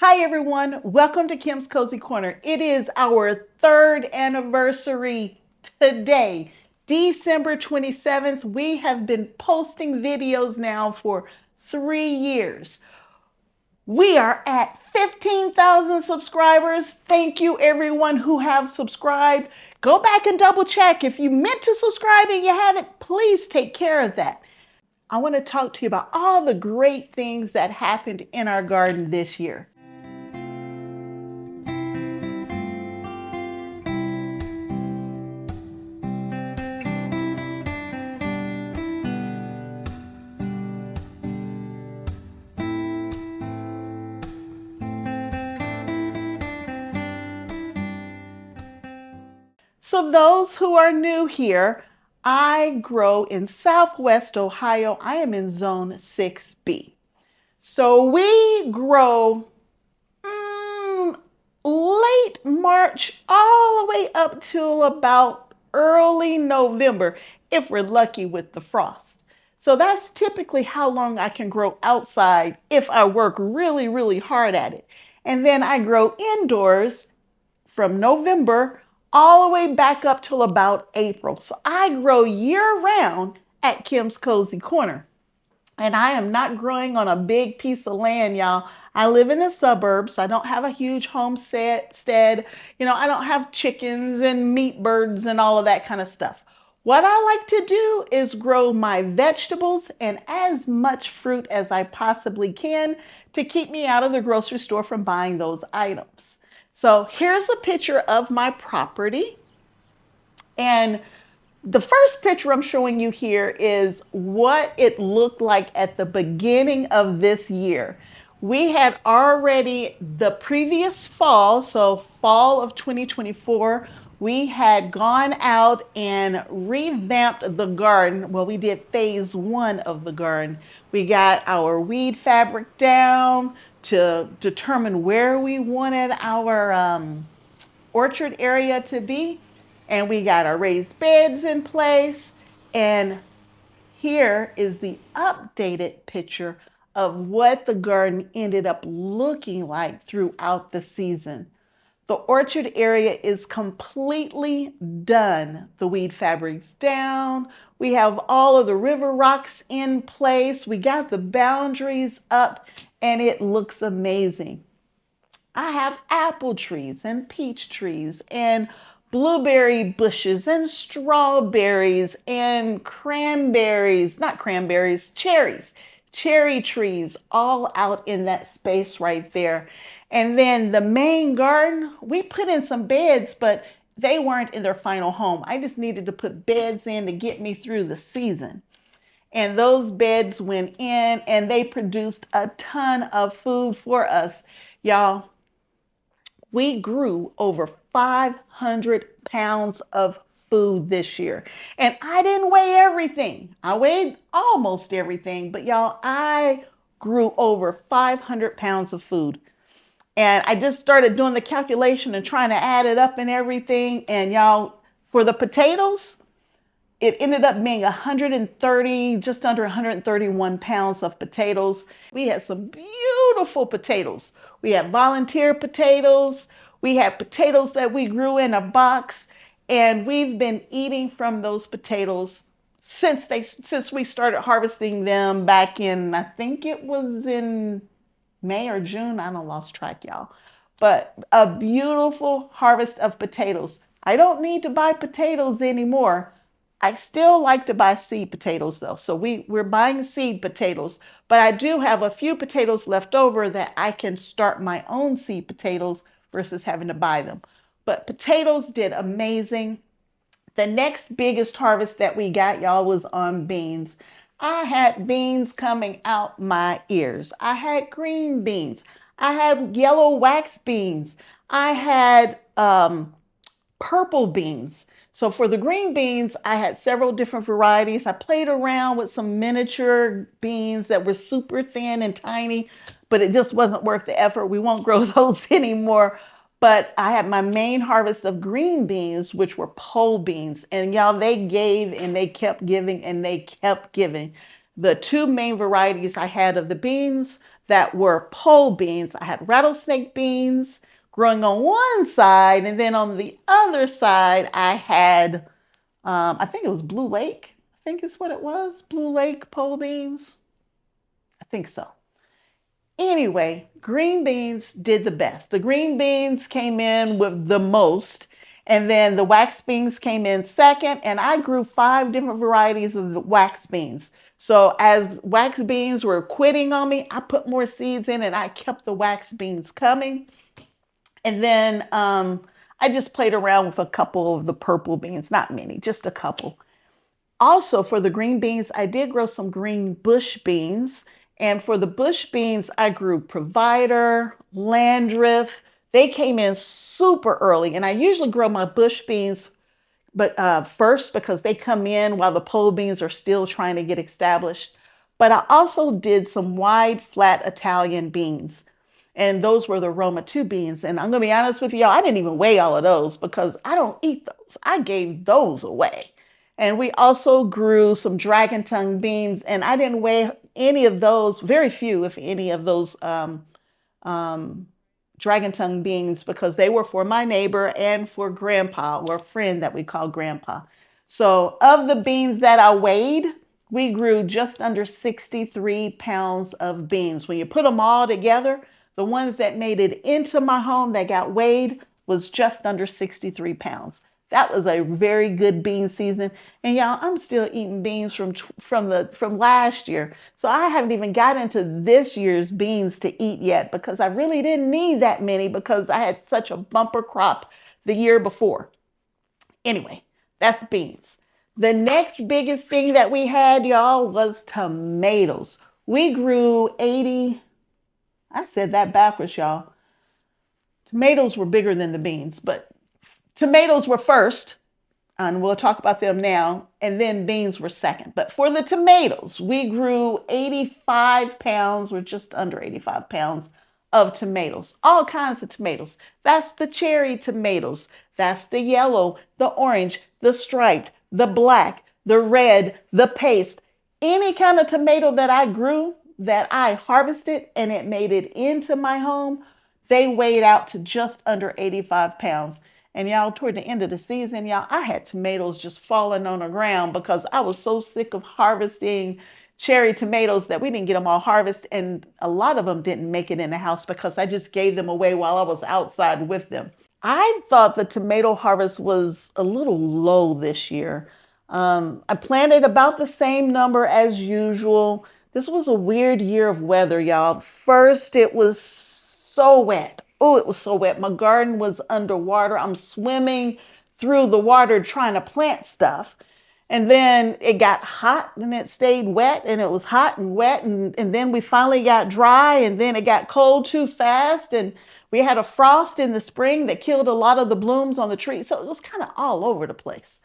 Hi everyone, welcome to Kim's Cozy Corner. It is our third anniversary today, December 27th. We have been posting videos now for 3 years. We are at 15,000 subscribers. Thank you everyone who have subscribed. Go back and double check. If you meant to subscribe and you haven't, please take care of that. I want to talk to you about all the great things that happened in our garden this year. So those who are new here, I grow in Southwest Ohio. I am in Zone 6B. So we grow late March all the way up till about early November if we're lucky with the frost. So that's typically how long I can grow outside if I work really, really hard at it. And then I grow indoors from November all the way back up till about April. So I grow year round at Kim's Cozy Corner. And I am not growing on a big piece of land, y'all. I live in the suburbs. I don't have a huge homestead. I don't have chickens and meat birds and all of that kind of stuff. What I like to do is grow my vegetables and as much fruit as I possibly can to keep me out of the grocery store from buying those items. So here's a picture of my property. And the first picture I'm showing you here is what it looked like at the beginning of this year. We had already the previous fall, so fall of 2024, we had gone out and revamped the garden. Well, we did phase one of the garden. We got our weed fabric down to determine where we wanted our orchard area to be. And we got our raised beds in place. And here is the updated picture of what the garden ended up looking like throughout the season. The orchard area is completely done. The weed fabric's down. We have all of the river rocks in place. We got the boundaries up and it looks amazing. I have apple trees and peach trees and blueberry bushes and strawberries and cranberries, not cranberries, cherries, cherry trees all out in that space right there. And then the main garden, we put in some beds, but they weren't in their final home. I just needed to put beds in to get me through the season. And those beds went in and they produced a ton of food for us. Y'all, we grew over 500 pounds of food this year. And I didn't weigh everything. I weighed almost everything, but y'all, I grew over 500 pounds of food. And I just started doing the calculation and trying to add it up and everything. And y'all, for the potatoes, it ended up being 130, just under 131 pounds of potatoes. We had some beautiful potatoes. We had volunteer potatoes. We had potatoes that we grew in a box. And we've been eating from those potatoes since we started harvesting them back in, I think it was in May or June. I don't lost track, y'all. But a beautiful harvest of potatoes. I don't need to buy potatoes anymore. I still like to buy seed potatoes though. So we're buying seed potatoes, but I do have a few potatoes left over that I can start my own seed potatoes versus having to buy them. But potatoes did amazing. The next biggest harvest that we got, y'all, was on beans. I had beans coming out my ears. I had green beans. I had yellow wax beans. I had purple beans. So for the green beans, I had several different varieties. I played around with some miniature beans that were super thin and tiny, but it just wasn't worth the effort. We won't grow those anymore. But I had my main harvest of green beans, which were pole beans. And y'all, they gave and they kept giving and they kept giving. The two main varieties I had of the beans that were pole beans. I had rattlesnake beans growing on one side, and then on the other side, I had, I think it was Blue Lake. I think is what it was. Blue Lake pole beans. I think so. Anyway, green beans did the best. The green beans came in with the most, and then the wax beans came in second, and I grew 5 different varieties of the wax beans. So as wax beans were quitting on me, I put more seeds in and I kept the wax beans coming. And then I just played around with a couple of the purple beans, not many, just a couple. Also, for the green beans, I did grow some green bush beans. And for the bush beans, I grew Provider, Landreth. They came in super early. And I usually grow my bush beans first because they come in while the pole beans are still trying to get established. But I also did some wide, flat Italian beans. And those were the Roma 2 beans. And I'm going to be honest with y'all, I didn't even weigh all of those because I don't eat those. I gave those away. And we also grew some dragon tongue beans, and I didn't weigh any of those, very few, if any of those um, dragon tongue beans, because they were for my neighbor and for grandpa, or a friend that we call grandpa. So of the beans that I weighed, we grew just under 63 pounds of beans. When you put them all together, the ones that made it into my home that got weighed was just under 63 pounds. That was a very good bean season. And y'all, I'm still eating beans from last year. So I haven't even got into this year's beans to eat yet because I really didn't need that many because I had such a bumper crop the year before. Anyway, that's beans. The next biggest thing that we had, y'all, was tomatoes. We grew 80, I said that backwards, y'all. Tomatoes were bigger than the beans, but tomatoes were first, and we'll talk about them now, and then beans were second. But for the tomatoes, we grew 85 pounds, or just under 85 pounds of tomatoes, all kinds of tomatoes. That's the cherry tomatoes. That's the yellow, the orange, the striped, the black, the red, the paste. Any kind of tomato that I grew, that I harvested, and it made it into my home, they weighed out to just under 85 pounds. And y'all, toward the end of the season, y'all, I had tomatoes just falling on the ground because I was so sick of harvesting cherry tomatoes that we didn't get them all harvested. And a lot of them didn't make it in the house because I just gave them away while I was outside with them. I thought the tomato harvest was a little low this year. I planted about the same number as usual. This was a weird year of weather, y'all. First, it was so wet. Oh, it was so wet. My garden was underwater. I'm swimming through the water trying to plant stuff. And then it got hot and it stayed wet and it was hot and wet. And then we finally got dry and then it got cold too fast. And we had a frost in the spring that killed a lot of the blooms on the tree. So it was kind of all over the place.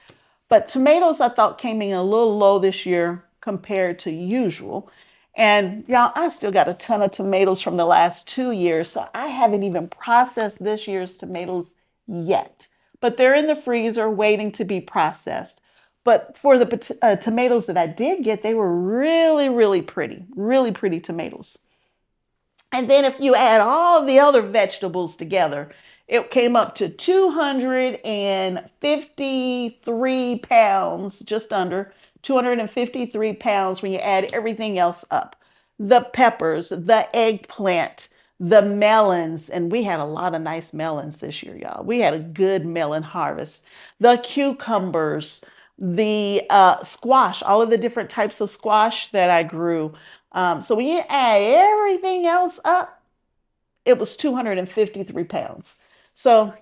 But tomatoes, I thought, came in a little low this year compared to usual. And y'all, I still got a ton of tomatoes from the last 2 years. So I haven't even processed this year's tomatoes yet. But they're in the freezer waiting to be processed. But for the tomatoes that I did get, they were really pretty tomatoes. And then if you add all the other vegetables together, it came up to 253 pounds, just under 253 pounds when you add everything else up. The peppers, the eggplant, the melons, and we had a lot of nice melons this year, y'all. We had a good melon harvest. The cucumbers, the squash, all of the different types of squash that I grew. So when you add everything else up, it was 253 pounds. So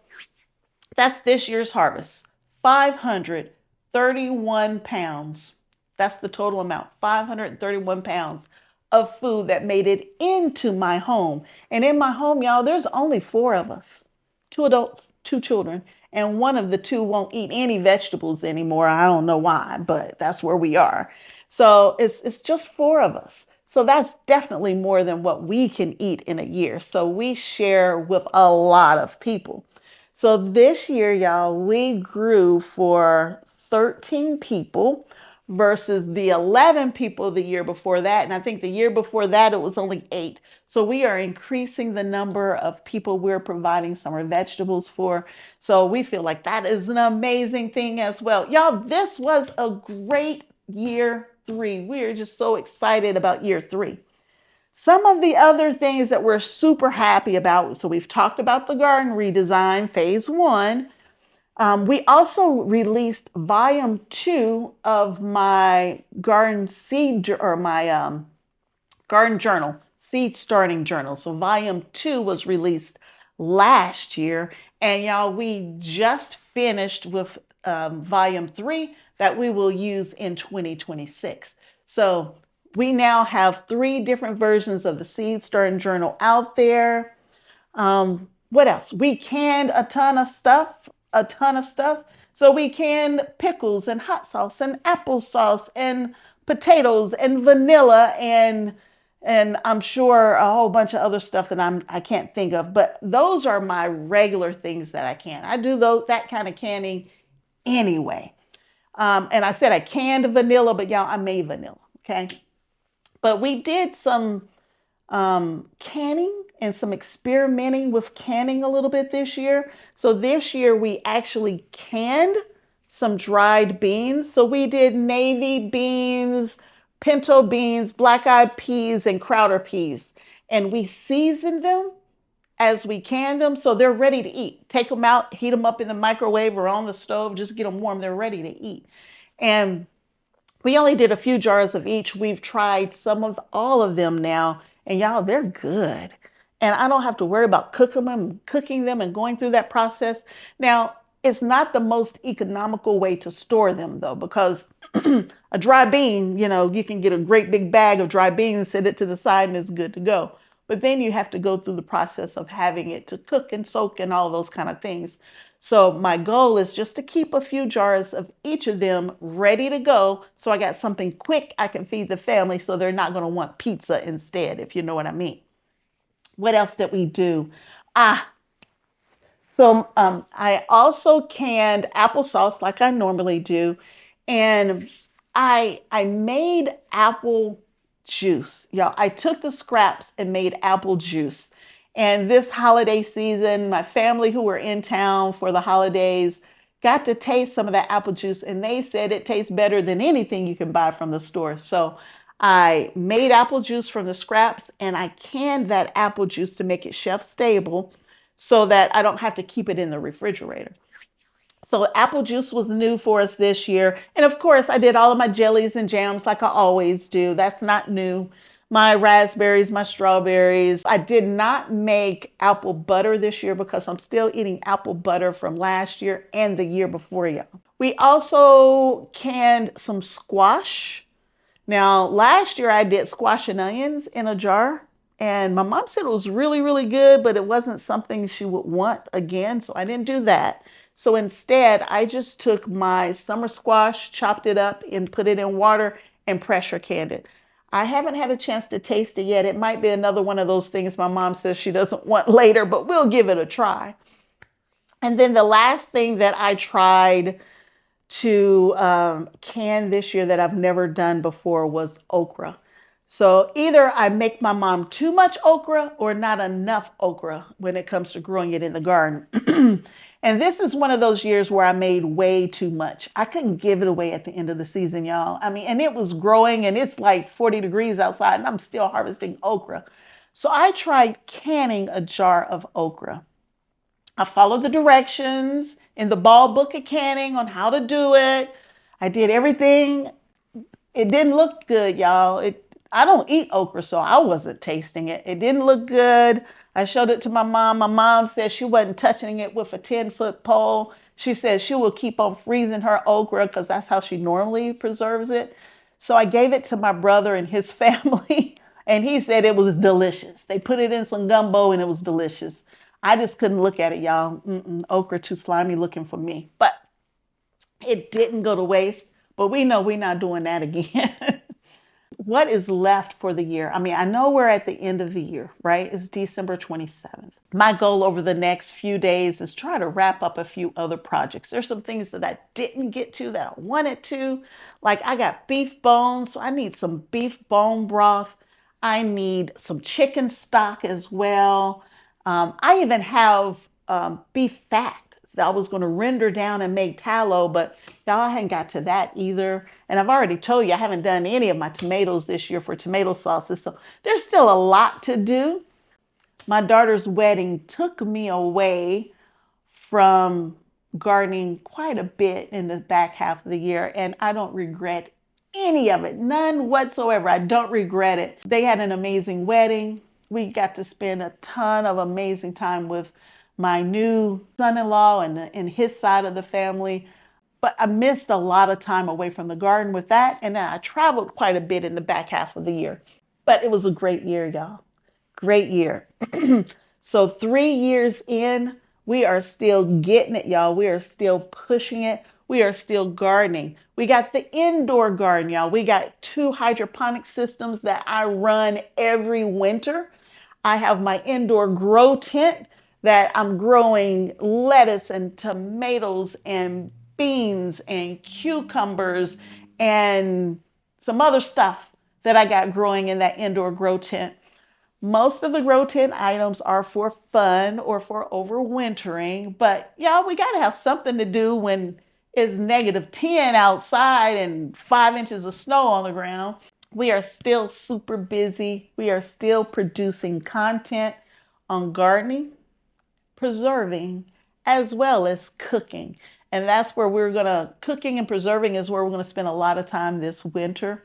that's this year's harvest, 531 pounds. That's the total amount, 531 pounds of food that made it into my home. And in my home, y'all, there's only 4 of us, 2 adults, 2 children, and one of the 2 won't eat any vegetables anymore. I don't know why, but that's where we are. So it's just 4 of us. So that's definitely more than what we can eat in a year. So we share with a lot of people. So this year, y'all, we grew for 13 people versus the 11 people the year before that. And I think the year before that, it was only 8. So we are increasing the number of people we're providing summer vegetables for. So we feel like that is an amazing thing as well. Y'all, this was a great year 3. We are just so excited about year 3. Some of the other things that we're super happy about, so we've talked about the garden redesign, phase 1. We also released volume 2 of my garden seed or my garden journal, seed starting journal. So volume 2 was released last year, and y'all, we just finished with volume 3 that we will use in 2026. So we now have 3 different versions of the seed starting journal out there. What else? We canned a ton of stuff. So we canned pickles and hot sauce and applesauce and potatoes and vanilla and I'm sure a whole bunch of other stuff that I can't think of. But those are my regular things that I can. I do that kind of canning anyway. And I said I canned vanilla, but y'all, I made vanilla. Okay. But we did some canning and some experimenting with canning a little bit this year. So this year we actually canned some dried beans. So we did navy beans, pinto beans, black-eyed peas, and crowder peas. And we seasoned them as we canned them, so they're ready to eat. Take them out, heat them up in the microwave or on the stove, just get them warm. They're ready to eat. And we only did a few jars of each. We've tried all of them now, and y'all, they're good. And I don't have to worry about cooking them and going through that process. Now, it's not the most economical way to store them though, because a dry bean, you can get a great big bag of dry beans, set it to the side, and it's good to go. But then you have to go through the process of having it to cook and soak and all those kind of things. So my goal is just to keep a few jars of each of them ready to go. So I got something quick I can feed the family, so they're not going to want pizza instead, if you know what I mean. What else did we do? So I also canned applesauce like I normally do. And I made apple juice. Y'all, I took the scraps and made apple juice. And this holiday season, my family who were in town for the holidays got to taste some of that apple juice, and they said it tastes better than anything you can buy from the store. So I made apple juice from the scraps, and I canned that apple juice to make it shelf stable so that I don't have to keep it in the refrigerator. So apple juice was new for us this year. And of course, I did all of my jellies and jams like I always do. That's not new. My raspberries, my strawberries. I did not make apple butter this year because I'm still eating apple butter from last year and the year before, y'all. We also canned some squash. Now, last year I did squash and onions in a jar. And my mom said it was really, really good, but it wasn't something she would want again. So I didn't do that. So instead, I just took my summer squash, chopped it up, and put it in water and pressure canned it. I haven't had a chance to taste it yet. It might be another one of those things my mom says she doesn't want later, but we'll give it a try. And then the last thing that I tried to can this year that I've never done before was okra. So either I make my mom too much okra or not enough okra when it comes to growing it in the garden. And this is one of those years where I made way too much. I couldn't give it away at the end of the season, y'all. I mean, and it was growing and it's like 40 degrees outside and I'm still harvesting okra. So I tried canning a jar of okra. I followed the directions in the ball book of canning on how to do it. I did everything. It didn't look good, y'all. I don't eat okra, so I wasn't tasting it. It didn't look good. I showed it to my mom. My mom said she wasn't touching it with a 10-foot pole. She said she will keep on freezing her okra because that's how she normally preserves it. So I gave it to my brother and his family, and he said it was delicious. They put it in some gumbo, and it was delicious. I just couldn't look at it, y'all. Okra too slimy looking for me. But it didn't go to waste. But we know we're not doing that again. what is left for the year? I mean, I know we're at the end of the year, right? It's December 27th. My goal over the next few days is try to wrap up a few other projects. There's some things that I didn't get to that I wanted to. Like I got beef bones, so I need some beef bone broth. I need some chicken stock as well. I even have beef fat that I was going to render down and make tallow, but y'all, I hadn't got to that either. And I've already told you I haven't done any of my tomatoes this year for tomato sauces. So there's still a lot to do. My daughter's wedding took me away from gardening quite a bit in the back half of the year, and I don't regret any of it, none whatsoever. I don't regret it. They had an amazing wedding. We got to spend a ton of amazing time with my new son-in-law and his side of the family. But I missed a lot of time away from the garden with that. And then I traveled quite a bit in the back half of the year. But it was a great year, y'all. Great year. So 3 years in, we are still getting it, y'all. We are still pushing it. We are still gardening. We got the indoor garden, y'all. We got 2 hydroponic systems that I run every winter. I have my indoor grow tent that I'm growing lettuce and tomatoes and beans and cucumbers and some other stuff that I got growing in that indoor grow tent. Most of the grow tent items are for fun or for overwintering, but y'all, we got to have something to do when it's -10 outside and 5 inches of snow on the ground. We are still super busy. We are still producing content on gardening, preserving, as well as cooking. And that's where cooking and preserving is where we're going to spend a lot of time this winter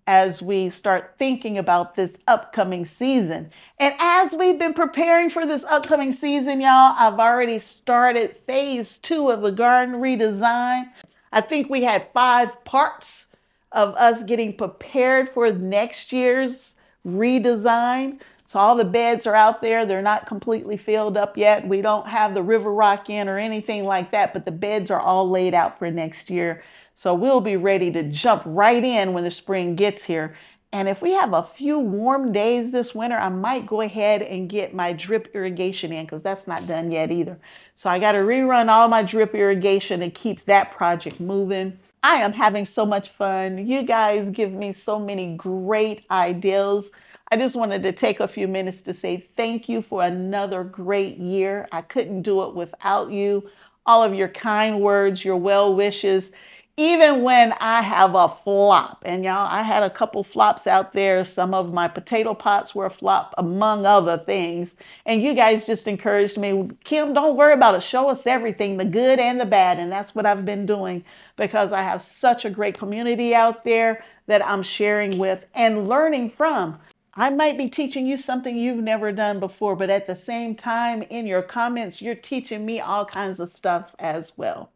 as we start thinking about this upcoming season. And as we've been preparing for this upcoming season, y'all, I've already started phase 2 of the garden redesign. I think we had 5 parts of us getting prepared for next year's redesign. So all the beds are out there. They're not completely filled up yet. We don't have the river rock in or anything like that, but the beds are all laid out for next year. So we'll be ready to jump right in when the spring gets here. And if we have a few warm days this winter, I might go ahead and get my drip irrigation in because that's not done yet either. So I got to rerun all my drip irrigation and keep that project moving. I am having so much fun. You guys give me so many great ideas. I just wanted to take a few minutes to say thank you for another great year. I couldn't do it without you. All of your kind words, your well wishes. Even when I have a flop, and y'all, I had a couple flops out there. Some of my potato pots were a flop, among other things. And you guys just encouraged me, Kim, don't worry about it. Show us everything, the good and the bad. And that's what I've been doing because I have such a great community out there that I'm sharing with and learning from. I might be teaching you something you've never done before, but at the same time, in your comments, you're teaching me all kinds of stuff as well.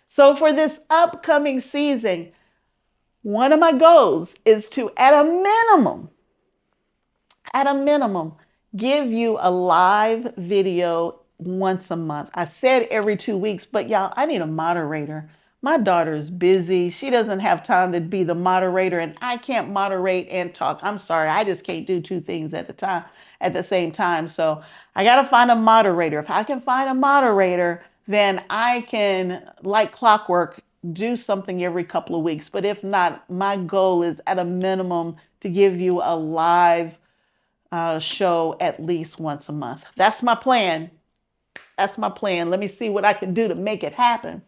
So for this upcoming season, one of my goals is to, at a minimum, give you a live video once a month. I said every 2 weeks, but y'all, I need a moderator. My daughter is busy. She doesn't have time to be the moderator, and I can't moderate and talk. I'm sorry, I just can't do 2 things at the same time. So I got to find a moderator. If I can find a moderator, then I can, like clockwork, do something every couple of weeks. But if not, my goal is at a minimum to give you a live show at least once a month. That's my plan. That's my plan. Let me see what I can do to make it happen.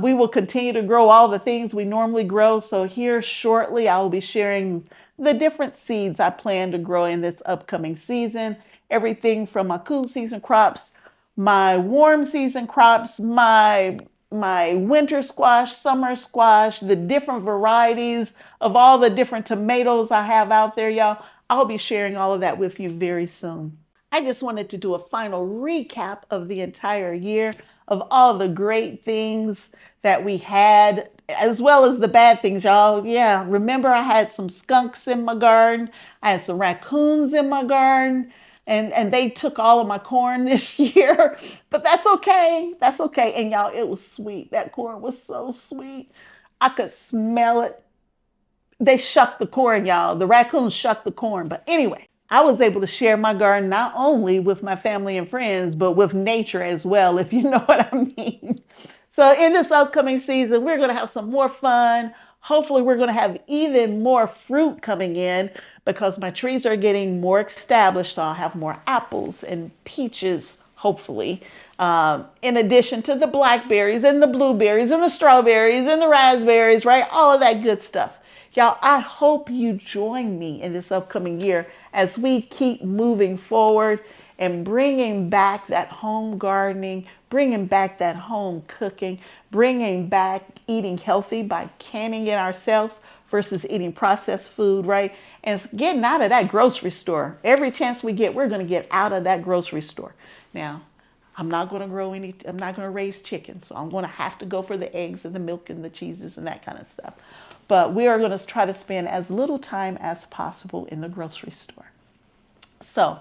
We will continue to grow all the things we normally grow. So here shortly, I will be sharing the different seeds I plan to grow in this upcoming season. Everything from my cool season crops, my warm season crops, my winter squash, summer squash, the different varieties of all the different tomatoes I have out there, y'all. I'll be sharing all of that with you very soon. I just wanted to do a final recap of the entire year, of all the great things that we had, as well as the bad things, y'all. Yeah, remember I had some skunks in my garden. I had some raccoons in my garden. And they took all of my corn this year, but that's okay. That's okay. And y'all, it was sweet. That corn was so sweet. I could smell it. They shuck the corn, y'all. The raccoons shuck the corn. But anyway, I was able to share my garden not only with my family and friends, but with nature as well, if you know what I mean. So in this upcoming season, we're going to have some more fun. Hopefully, we're going to have even more fruit coming in because my trees are getting more established. So I'll have more apples and peaches, hopefully. In addition to the blackberries and the blueberries and the strawberries and the raspberries, right? All of that good stuff. Y'all, I hope you join me in this upcoming year as we keep moving forward and bringing back that home gardening, bringing back that home cooking, bringing back eating healthy by canning it ourselves versus eating processed food, right? And getting out of that grocery store. Every chance we get, we're going to get out of that grocery store. Now, I'm not going to raise chickens. So I'm going to have to go for the eggs and the milk and the cheeses and that kind of stuff. But we are going to try to spend as little time as possible in the grocery store. So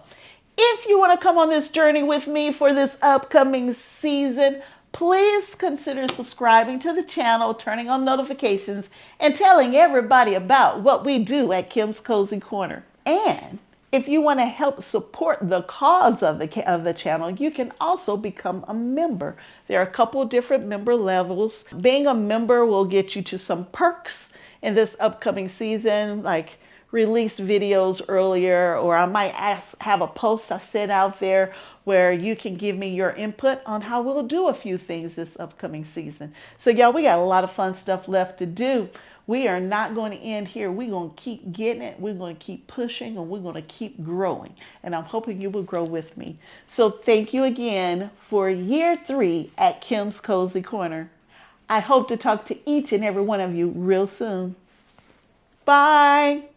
if you want to come on this journey with me for this upcoming season, please consider subscribing to the channel, turning on notifications, and telling everybody about what we do at Kim's Kozy Korner. And if you want to help support the cause of the channel, you can also become a member. There are a couple different member levels. Being a member will get you to some perks in this upcoming season, like release videos earlier, or I might have a post I sent out there where you can give me your input on how we'll do a few things this upcoming season. So y'all, we got a lot of fun stuff left to do. We are not going to end here. We're going to keep getting it. We're going to keep pushing, and we're going to keep growing. And I'm hoping you will grow with me. So thank you again for year 3 at Kim's Kozy Korner. I hope to talk to each and every one of you real soon. Bye.